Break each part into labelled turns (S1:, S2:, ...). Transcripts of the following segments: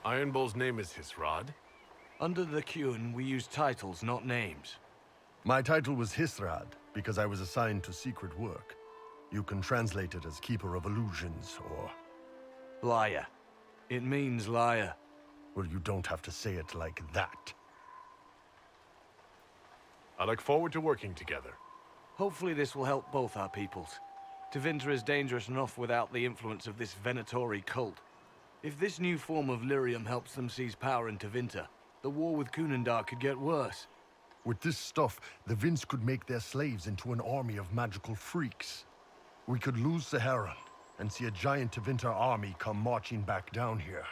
S1: Iron Bull's name is Hisrad.
S2: Under the Qun, we use titles, not names.
S3: My title was Hisrad because I was assigned to secret work. You can translate it as Keeper of Illusions, or...
S2: Liar. It means liar.
S3: Well, you don't have to say it like that.
S1: I look forward to working together.
S2: Hopefully this will help both our peoples. Tevinter is dangerous enough without the influence of this Venatori cult. If this new form of lyrium helps them seize power in Tevinter, the war with Kunandar could get worse.
S3: With this stuff, the Vince could make their slaves into an army of magical freaks. We could lose Saharan and see a giant Tevinter army come marching back down here.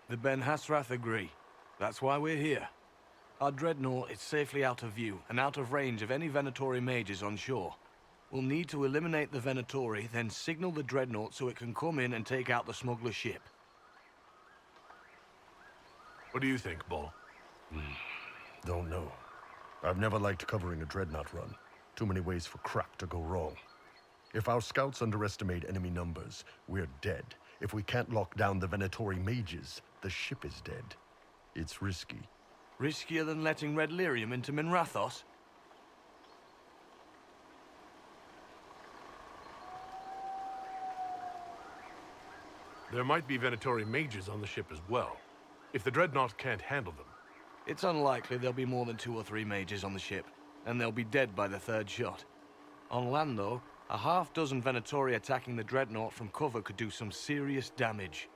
S2: The Ben Hasrath agree. That's why we're here. Our dreadnought is safely out of view and out of range of any Venatori mages on shore. We'll need to eliminate the Venatori, then signal the dreadnought so it can come in and take out the smuggler ship.
S1: What do you think, Bull?
S3: Don't know. I've never liked covering a dreadnought run. Too many ways for crap to go wrong. If our scouts underestimate enemy numbers, we're dead. If we can't lock down the Venatori mages, the ship is dead. It's risky.
S2: Riskier than letting Red Lyrium into Minrathos?
S1: There might be Venatori mages on the ship as well, if the Dreadnought can't handle them.
S2: It's unlikely there'll be more than 2 or 3 mages on the ship, and they'll be dead by the 3rd shot. On land, though, a half-dozen Venatori attacking the Dreadnought from cover could do some serious damage.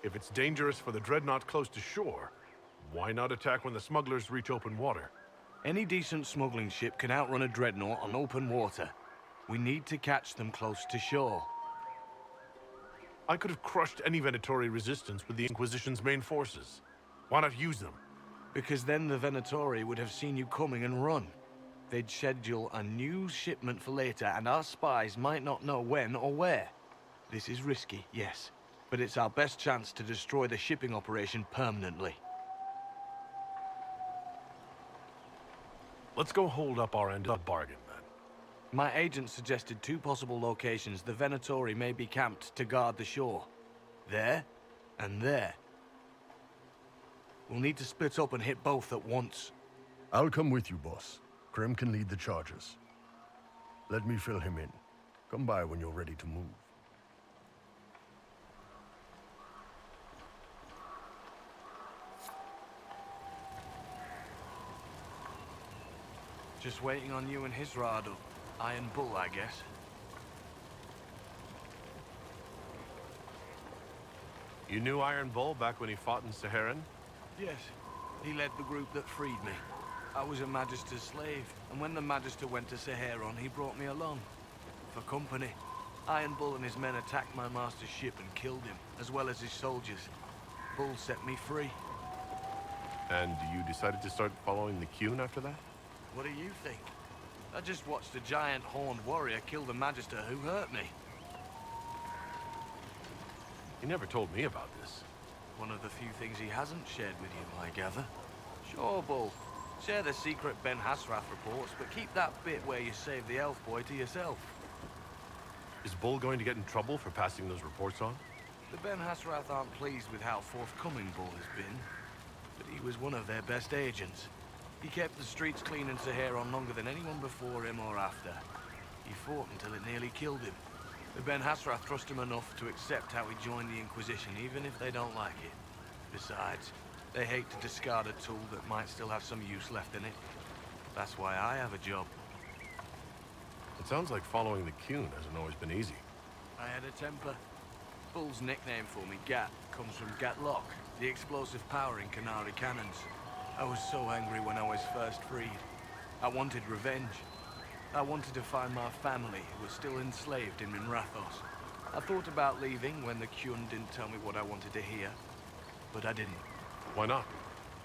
S1: If it's dangerous for the Dreadnought close to shore, why not attack when the smugglers reach open water?
S2: Any decent smuggling ship can outrun a Dreadnought on open water. We need to catch them close to shore.
S1: I could have crushed any Venatori resistance with the Inquisition's main forces. Why not use them?
S2: Because then the Venatori would have seen you coming and run. They'd schedule a new shipment for later, and our spies might not know when or where. This is risky, yes, but it's our best chance to destroy the shipping operation permanently.
S1: Let's go hold up our end of the bargain, then.
S2: My agent suggested 2 possible locations the Venatori may be camped to guard the shore. There, and there. We'll need to split up and hit both at once.
S3: I'll come with you, boss. Krim can lead the charges. Let me fill him in. Come by when you're ready to move.
S2: Just waiting on you and Hisrad, or Iron Bull, I guess.
S1: You knew Iron Bull back when he fought in Saharan?
S2: Yes. He led the group that freed me. I was a Magister's slave, and when the Magister went to Saharan, he brought me along. For company. Iron Bull and his men attacked my master's ship and killed him, as well as his soldiers. Bull set me free.
S1: And you decided to start following the Qun after that?
S2: What do you think? I just watched a giant horned warrior kill the Magister who hurt me.
S1: He never told me about this.
S2: One of the few things he hasn't shared with you, I gather. Sure, Bull. Share the secret Ben Hasrath reports, but keep that bit where you saved the elf boy to yourself.
S1: Is Bull going to get in trouble for passing those reports on?
S2: The Ben Hasrath aren't pleased with how forthcoming Bull has been, but he was one of their best agents. He kept the streets clean in Saharan longer than anyone before him or after. He fought until it nearly killed him. The Ben Hasrath trust him enough to accept how he joined the Inquisition, even if they don't like it. Besides, they hate to discard a tool that might still have some use left in it. That's why I have a job.
S1: It sounds like following the Qun hasn't always been easy.
S2: I had a temper. Bull's nickname for me, Gat, comes from Gatlock, the explosive power in Canary cannons. I was so angry when I was first freed. I wanted revenge. I wanted to find my family who was still enslaved in Minrathos. I thought about leaving when the Qun didn't tell me what I wanted to hear, but I didn't.
S1: Why not?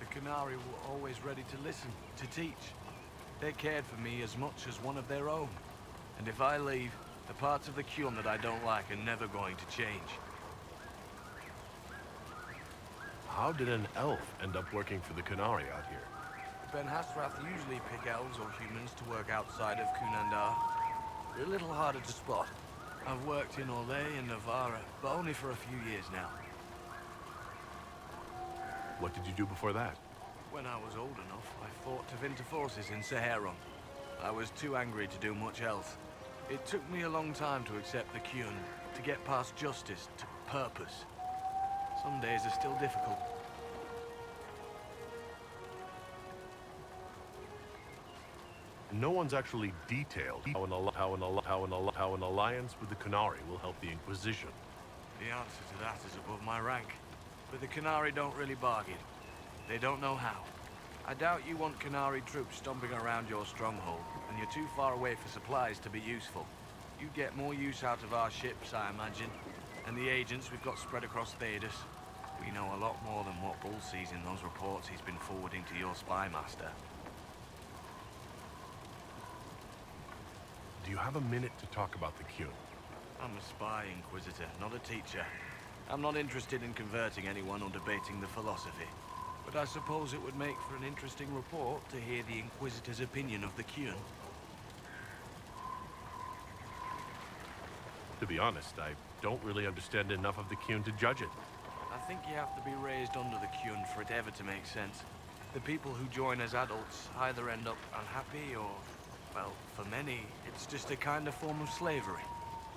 S2: The Canary were always ready to listen, to teach. They cared for me as much as one of their own. And if I leave, the parts of the Qun that I don't like are never going to change.
S1: How did an elf end up working for the Canary out here?
S2: Ben Hasrath usually pick elves or humans to work outside of Kunandar. They're a little harder to spot. I've worked in Orlais and Navarra, but only for a few years now.
S1: What did you do before that?
S2: When I was old enough, I fought Tevinter forces in Saharon. I was too angry to do much else. It took me a long time to accept the Kyun, to get past justice to purpose. Some days are still difficult.
S1: No one's actually detailed how an alliance with the Qunari will help the Inquisition.
S2: The answer to that is above my rank. But the Qunari don't really bargain. They don't know how. I doubt you want Qunari troops stomping around your stronghold, and you're too far away for supplies to be useful. You get more use out of our ships, I imagine, and the agents we've got spread across Thedas. We know a lot more than what Bull sees in those reports he's been forwarding to your spy master.
S1: Do you have a minute to talk about the Qun?
S2: I'm a spy, Inquisitor, not a teacher. I'm not interested in converting anyone or debating the philosophy. But I suppose it would make for an interesting report to hear the Inquisitor's opinion of the Qun.
S1: To be honest, I don't really understand enough of the Qun to judge it.
S2: I think you have to be raised under the Qun for it ever to make sense. The people who join as adults either end up unhappy or, well, for many, it's just a kind of form of slavery.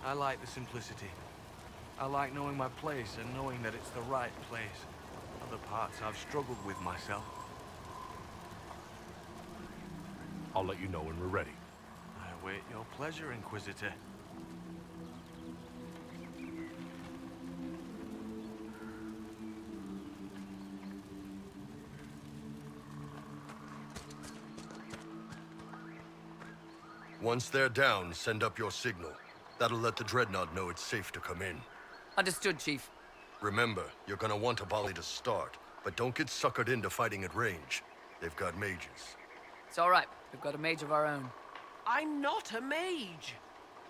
S2: I like the simplicity. I like knowing my place and knowing that it's the right place. Other parts I've struggled with myself.
S1: I'll let you know when we're ready.
S2: I await your pleasure, Inquisitor.
S3: Once they're down, send up your signal. That'll let the Dreadnought know it's safe to come in.
S4: Understood, Chief.
S3: Remember, you're gonna want a volley to start, but don't get suckered into fighting at range. They've got mages.
S4: It's all right. We've got a mage of our own.
S5: I'm not a mage.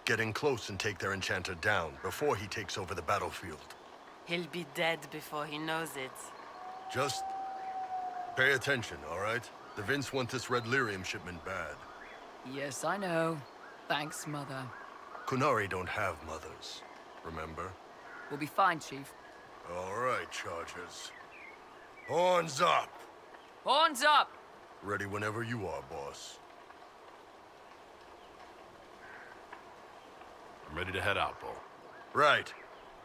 S3: Get in close and take their enchanter down before he takes over the battlefield.
S5: He'll be dead before he knows it.
S3: Just pay attention, all right? The Vince want this red lyrium shipment bad.
S4: Yes, I know. Thanks, Mother.
S3: Qunari don't have mothers, remember?
S4: We'll be fine, Chief.
S3: All right, Chargers. Horns up!
S4: Horns up!
S3: Ready whenever you are, boss.
S1: I'm ready to head out, Bull.
S3: Right.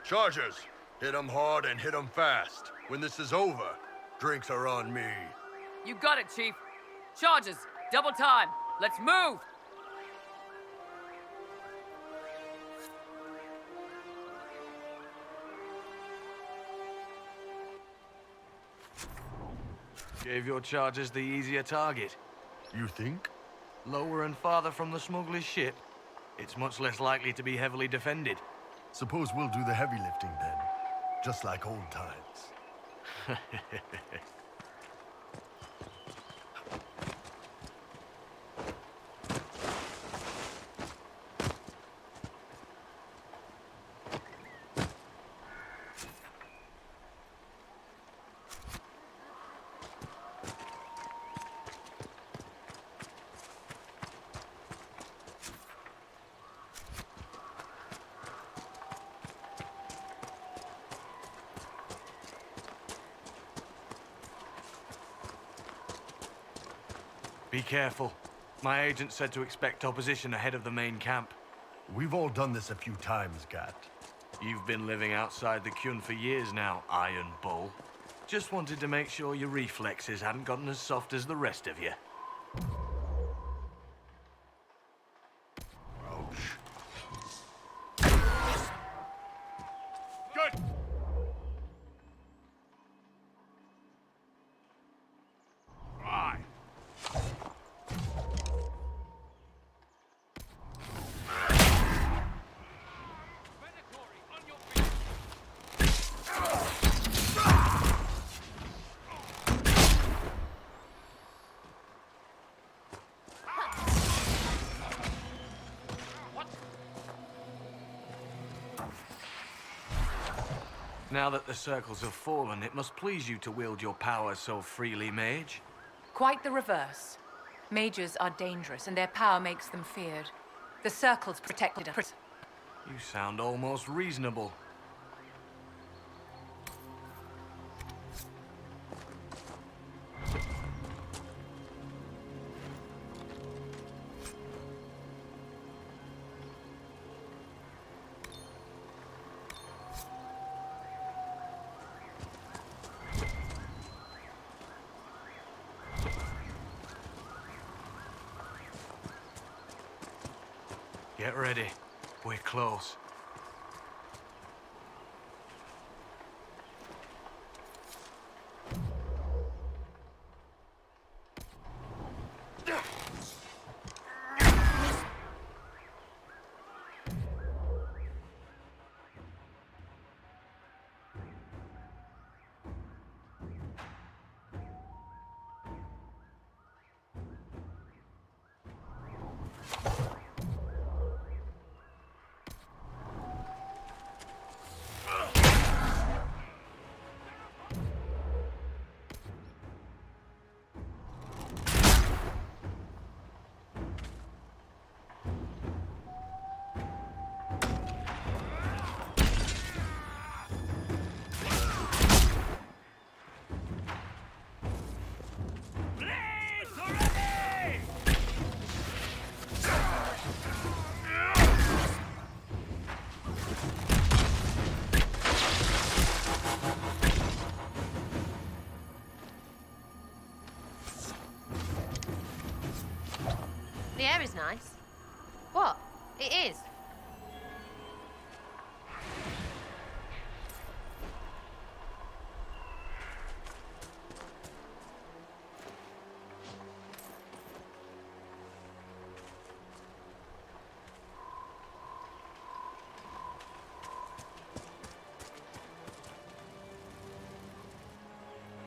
S3: Chargers, hit 'em hard and hit 'em fast. When this is over, drinks are on me.
S4: You got it, Chief. Charges. Double time. Let's move!
S2: Gave your chargers the easier target.
S3: You think?
S2: Lower and farther from the smuggler's ship, it's much less likely to be heavily defended.
S3: Suppose we'll do the heavy lifting then. Just like old times.
S2: Be careful. My agent said to expect opposition ahead of the main camp.
S3: We've all done this a few times, Gat.
S2: You've been living outside the Qun for years now, Iron Bull. Just wanted to make sure your reflexes hadn't gotten as soft as the rest of you.
S1: Good! Right.
S2: Now that the circles have fallen, it must please you to wield your power so freely, mage.
S6: Quite the reverse. Mages are dangerous, and their power makes them feared. The circles protected us.
S2: You sound almost reasonable. Get ready. We're close.
S7: The air is nice. What? It is.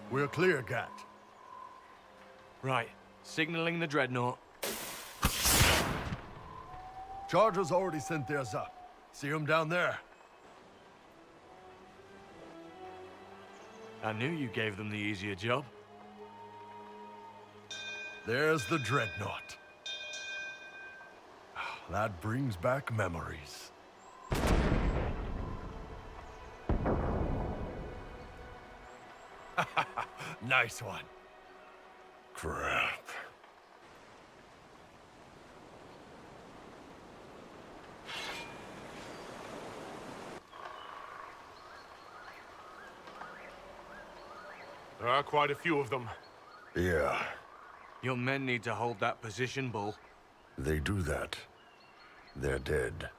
S3: We're clear, Gat.
S2: Right. Signaling the dreadnought.
S3: Chargers already sent theirs up. See them down there?
S2: I knew you gave them the easier job.
S3: There's the dreadnought. That brings back memories. Nice one. Crap.
S1: There are quite a few of them.
S3: Yeah,
S2: Your men need to hold that position, Bull.
S3: they do that. They're dead.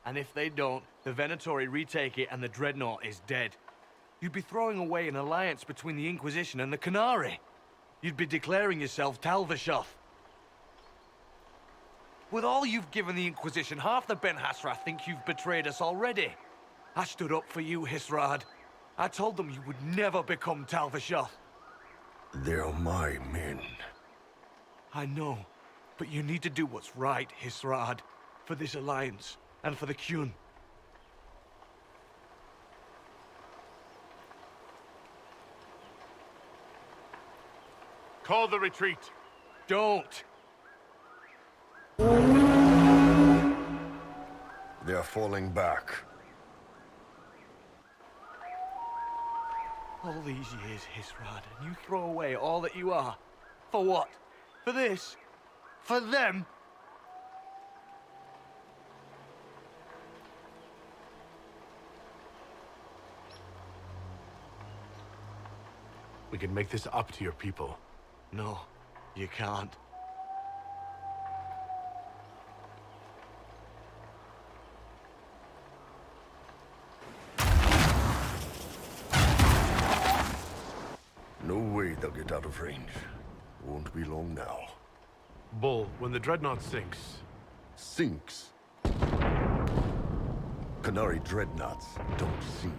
S2: And if they don't, the Venatori retake it and the dreadnought is dead. You'd be throwing away an alliance between the Inquisition and the Canary. You'd be declaring yourself Talvashoth. With all you've given the Inquisition, half the Ben Hasra think you've betrayed us already. I stood up for you, Hisrad. I told them you would never become Talvashoth.
S3: They're my men.
S2: I know, but you need to do what's right, Hisrad. For this alliance, and for the Qun.
S1: Call the retreat.
S2: Don't!
S3: They're falling back.
S2: All these years, Hisrad, and you throw away all that you are. For what? For this? For them?
S1: We can make this up to your people.
S2: No, you can't.
S3: No way they'll get out of range. Won't be long now.
S1: Bull, when the dreadnought sinks,
S3: Sinks. Canary dreadnoughts don't sink.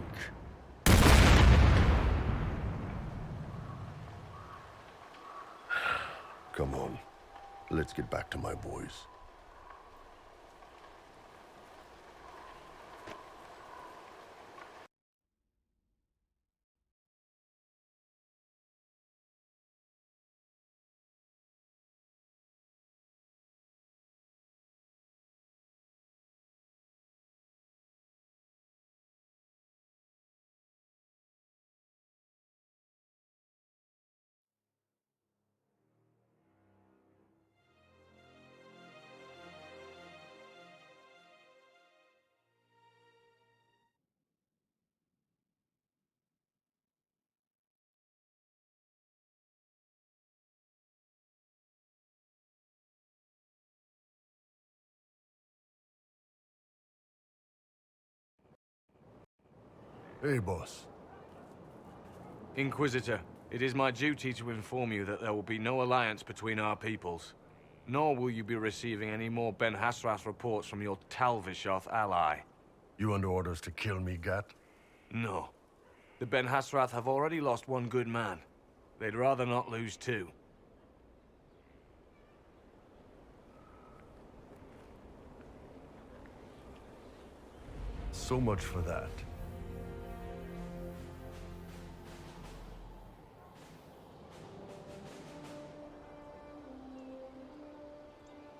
S3: Come on. Let's get back to my boys. Hey, boss.
S2: Inquisitor, it is my duty to inform you that there will be no alliance between our peoples. Nor will you be receiving any more Ben Hasrath reports from your Talvishoth ally.
S3: You under orders to kill me, Gat?
S2: No. The Ben Hasrath have already lost one good man. They'd rather not lose two.
S3: So much for that.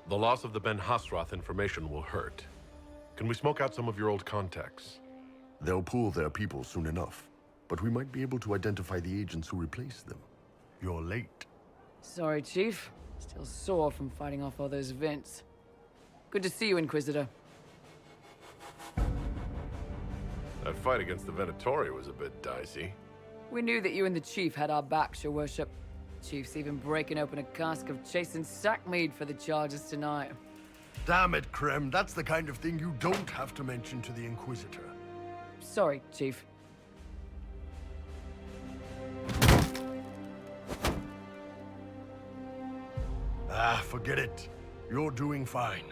S1: The loss of the Ben Hasrath information will hurt. Can we smoke out some of your old contacts?
S3: They'll pool their people soon enough, but we might be able to identify the agents who replaced them. You're late.
S4: Sorry, Chief. Still sore from fighting off all those vents. Good to see you, Inquisitor.
S1: That fight against the Venatori was a bit dicey.
S4: We knew that you and the Chief had our backs, Your Worship. Chief's even breaking open a cask of chasing sack mead for the charges tonight.
S3: Damn it, Krem. That's the kind of thing you don't have to mention to the Inquisitor.
S4: Sorry, Chief.
S3: Ah, forget it. You're doing fine.